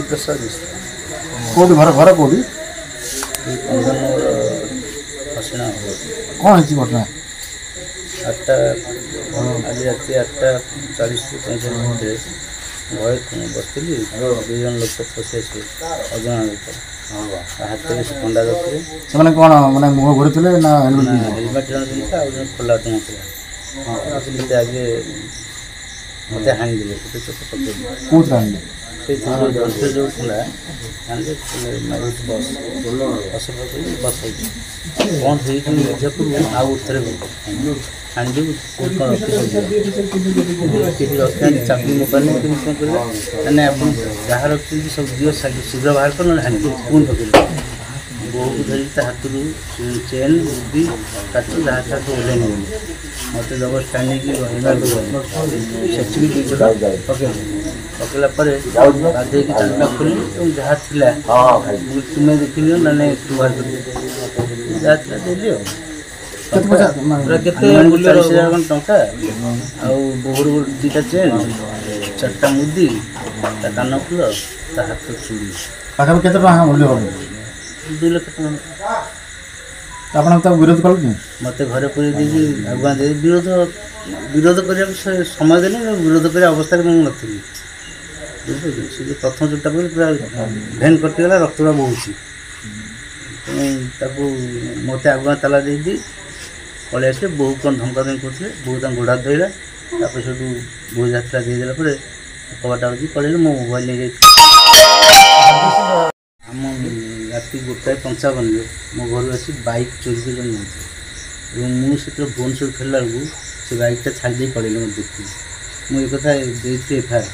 प्रसाद मिश्रा कौटी घर घर कौटी हसीना कौन है घटना 8टा आज रात 8:40 ରୁ 45 ଭିତରେ ଘରେ ବସିଥିଲି 2 ଜଣ ଲୋକ ପଶି ଆସିଲେ ଅଜଣା ଲୋକ ହାତରେ ଥଣ୍ଡା ରଖିଲେ ସେମାନେ କ'ଣ ମାନେ ମୁହଁ ଘୋରିଥିଲେ ନା ହେଲମେଟ୍ ଜଣେ ପିନ୍ଧିଥିଲା ଆଉ ଜଣେ ଖୋଲା ନଥିଲା ସେ ଆଗେ ମୋତେ ହାଣିଦେଲେ ଗୋଟେ ଚୋଟ ପକେଇଲେ କେଉଁଥିରେ ଆଣିଲେ ସେଇଥିରେ ଯନ୍ତ୍ର ଯେଉଁ ଥିଲା ଆଣିଲେ ମାରୁତି ବସ୍ ବସ ପକେଇଲି ବସ୍ ହେଉଛି ବନ୍ଦ ହେଇକି ମିର୍ଜାପୁର ଆଉ ଉତ୍ତର ହାଣିଦେବୁ କ'ଣ କିଛି ରଖିନାହାନ୍ତି ଚାବି ମୋବାଇଲ କେମିତି କ'ଣ କରିବା ମାନେ ଆପଣ ଯାହା ରଖିଛନ୍ତି ସବୁ ଦିଅ ଶୀଘ୍ର ବାହାର କର ନହେଲେ ହାଣିଦେବେ ପୁଣି ପକେଇଲେ ବୋହୂକୁ ଧରିକି ତା ହାତରୁ ଚେନ୍ ମୁଦି କାଚ ଯାହା ଯାହା ସବୁ ଓହ୍ଲାଇ ନେଇଗଲେ ମୋତେ ଜବରଦସ୍ତି ଆଣିକି ସେଠି ବି 2 ଚୋଟ ପକେଇଲା ପରେ ଗାଧେଇକି ଚାଲିଲା ଖୋଲିଲି ଏବଂ ଯାହା ଥିଲା ତୁମେ ଦେଖିଲି ନା ନାଇଁ ତୁ ବାହାର କରିଲି ଯାହା ଥିଲା ଦେଲି ଆଉ କେତେ 40,000 ଟଙ୍କା ଆଉ ବୋହୂର 2ଟା ଚେନ୍ 4ଟା ମୁଦି ତା କାନ ଫୁଲ ତା ହାତ ଚୁଡ଼ି ପାଖାପାଖି କେତେ ଟଙ୍କା ମୂଲ୍ୟ ହେବ 2 ଲକ୍ଷ ଟଙ୍କା ଆପଣ ତାକୁ ବିରୋଧ କଲେ ମୋତେ ଘରେ ପୁରେଇ ଦେଇକି ଆଗୁଆ ଦେଇ ବିରୋଧ କରିବାକୁ ସମୟ ଦେଲେ ବିରୋଧ କରିବା ଅବସ୍ଥାରେ ମୁଁ ନଥିଲି ବୁଝିପାରିଲି ସେ ଯେଉଁ ପ୍ରଥମ ଚୋଟଟା ପକେଇଲେ ପୁରା ଭେନ୍ କଟିଗଲା ରକ୍ତଟା ବହୁଛି ତାକୁ ମୋତେ ଆଗୁଆ ତାଲା ଦେଇକି ପଳେଇ ଆସିଲେ ବୋହୁ କ'ଣ ଧମକା ଧମକି କରୁଥିଲେ ବୋହୁ ତାଙ୍କ ଗୋଡ଼ ହାତ ଧୋଇଲା ତାପରେ ସେଠୁ ବୋହୁ ଯାତ୍ରା ଦେଇଦେଲା ପରେ କବାଟା ହେଉଛି ପଳେଇଲେ ମୋ ମୋବାଇଲ ନେଇଯାଇଥିଲି ଆମ ରାତି 1:55ରେ ମୋ ଘରୁ ଆସି ବାଇକ୍ ଚୋରି କରି ନେଉଥିଲେ ଏବଂ ମୁଁ ସେତେବେଳେ ଭୁବନେଶ୍ୱର ଫେରିଲା ବେଳକୁ ସେ ବାଇକ୍ଟା ଛାଡ଼ି ଦେଇ ପଳେଇଲେ ମୋତେ ଦେଖିଲି ମୁଁ ଏ କଥା ଦେଇଥିଲି FIR